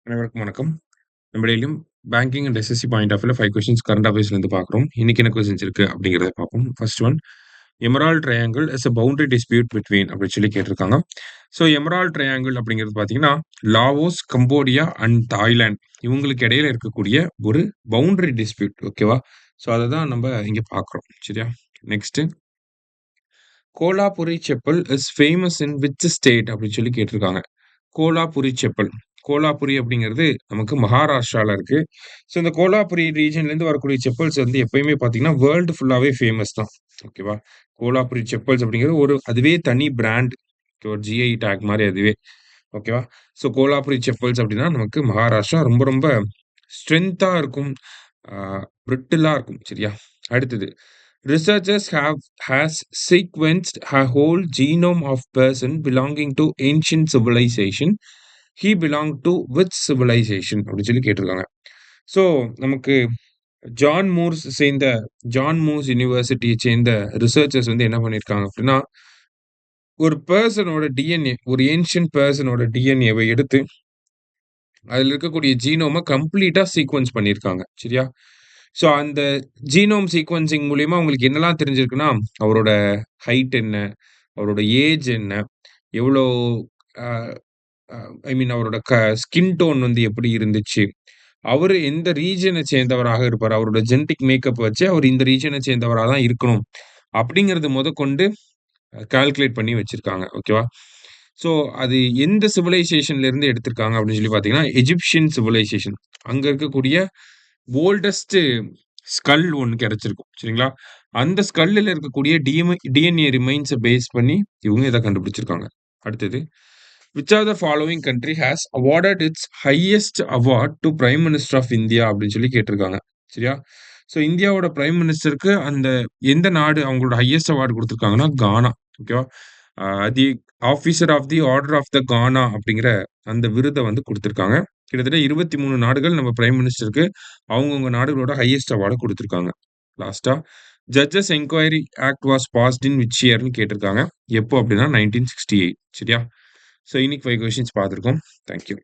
அனைவருக்கும் வணக்கம். நம்ம டெய்லியும் banking and SSC point of வியூல 5 கொஸ்டின்ஸ் கரண்ட் அஃபேர்ஸ்லேருந்து பார்க்குறோம். இன்னைக்கு என்ன கொஸ்டின்ஸ் இருக்கு அப்படிங்கிறத பார்ப்போம். First one, emerald triangle is a boundary dispute between அப்படின்னு சொல்லி கேட்டிருக்காங்க. ஸோ எமரால்ட் ட்ரையாங்கிள் அப்படிங்கிறது பார்த்தீங்கன்னா, லாவோஸ், கம்போடியா அண்ட் தாய்லாந்து இவங்களுக்கு இடையில இருக்கக்கூடிய ஒரு பவுண்டரி டிஸ்பியூட். ஓகேவா? ஸோ அத தான் நம்ம இங்க பார்க்குறோம். சரியா? Next, Kolhapuri chappal is famous in which state அப்படின்னு சொல்லி கேட்டிருக்காங்க. கோலாபுரி செப்பல். கோலாபுரி அப்படிங்கிறது நமக்கு மகாராஷ்டிரால இருக்கு. ஸோ இந்த கோலாபுரி ரீஜியன்லேருந்து வரக்கூடிய செப்பல்ஸ் வந்து எப்பயுமே பார்த்தீங்கன்னா, வேர்ல்டு ஃபுல்லாவே ஃபேமஸ் தான். ஓகேவா? கோலாபுரி செப்பல்ஸ் அப்படிங்கிறது அதுவே தனி பிராண்ட். ஒரு ஜிஐ டேக் மாரி அதுவே. ஓகேவா? ஸோ கோலாபுரி செப்பல்ஸ் அப்படின்னா நமக்கு மகாராஷ்டிரா ரொம்ப ரொம்ப ஸ்ட்ரென்த்தா இருக்கும். ஆ பிரிட்டிலா இருக்கும். சரியா? அடுத்தது, researchers has sequenced a whole genome of person belonging to ancient civilization. He belonged to which civilization அப்படின்னு சொல்லி கேட்டிருக்காங்க. ஸோ நமக்கு ஜான் மூர்ஸ் யுனிவர்சிட்டியை சேர்ந்த ரிசர்ச்சர்ஸ் வந்து என்ன பண்ணியிருக்காங்க அப்படின்னா, ஒரு பெர்சனோட டிஎன்ஏ, ஒரு ஏன்ஷியன்ட் பெர்சனோட டிஎன்ஏவை எடுத்து அதுல இருக்கக்கூடிய ஜீனோம கம்ப்ளீட்டா சீக்வென்ஸ் பண்ணியிருக்காங்க. சரியா? ஸோ அந்த ஜீனோம் சீக்வென்சிங் மூலியமா உங்களுக்கு என்னலாம் தெரிஞ்சிருக்குன்னா, அவரோட ஹைட் என்ன? அவரோட ஏஜ் என்ன? எவ்வளோ அ அ ஐ மீன் அவரோட ஸ்கின் டோன் வந்து எப்படி இருந்துச்சு? அவரு எந்த ரீஜியன சேர்ந்தவராக இருப்பாரு? அவரோட ஜெனடிக் மேக்கப் வச்சு அவர் இந்த ரீஜியன சேர்ந்தவரா தான் இருக்கணும். அப்படிங்கிறது முதற்கொண்டு கால்குலேட் பண்ணி வச்சிருக்காங்க. ஓகேவா? ஸோ அது எந்த சிவிலைசேஷன்ல இருந்து எடுத்திருக்காங்க அப்படின்னு சொல்லி பார்த்தீங்கன்னா, எஜிப்ஷியன் சிவிலைசேஷன். அங்க இருக்கக்கூடிய ஓல்டஸ்ட் ஸ்கல் ஒண்ணு கிடைச்சிருக்கும். சரிங்களா? அந்த ஸ்கல்லுல இருக்கக்கூடிய டிஎன்ஏ ரிமைன்ஸ பேஸ் பண்ணி இவங்க இத கண்டுபிடிச்சிருக்காங்க. அடுத்தது, which are the following country has awarded its highest award to prime minister of India அப்படின்னு சொல்லி கேட்டிருக்காங்க. சரியா? ஸோ இந்தியாவோட பிரைம் மினிஸ்டருக்கு அந்த எந்த நாடு அவங்களோட ஹையஸ்ட் அவார்ட் குடுத்திருக்காங்கன்னா, கானா. ஓகேவா? The officer of the order of the Ghana அப்படிங்கிற அந்த விருத வந்து குடுத்திருக்காங்க. கிட்டத்தட்ட 23 நாடுகள் நம்ம பிரைம் மினிஸ்டருக்கு அவங்கவங்க நாடுகளோட ஹையஸ்ட் அவார்ட குடுத்திருக்காங்க. லாஸ்ட்டா, judges enquiry act was passed in which இயர்ன்னு கேட்டிருக்காங்க. எப்போ அப்படின்னா 1968. சரியா? ஸோ இன்னைக்கு 5 கொஸ்டின்ஸ் பார்த்துருக்கோம். Thank you.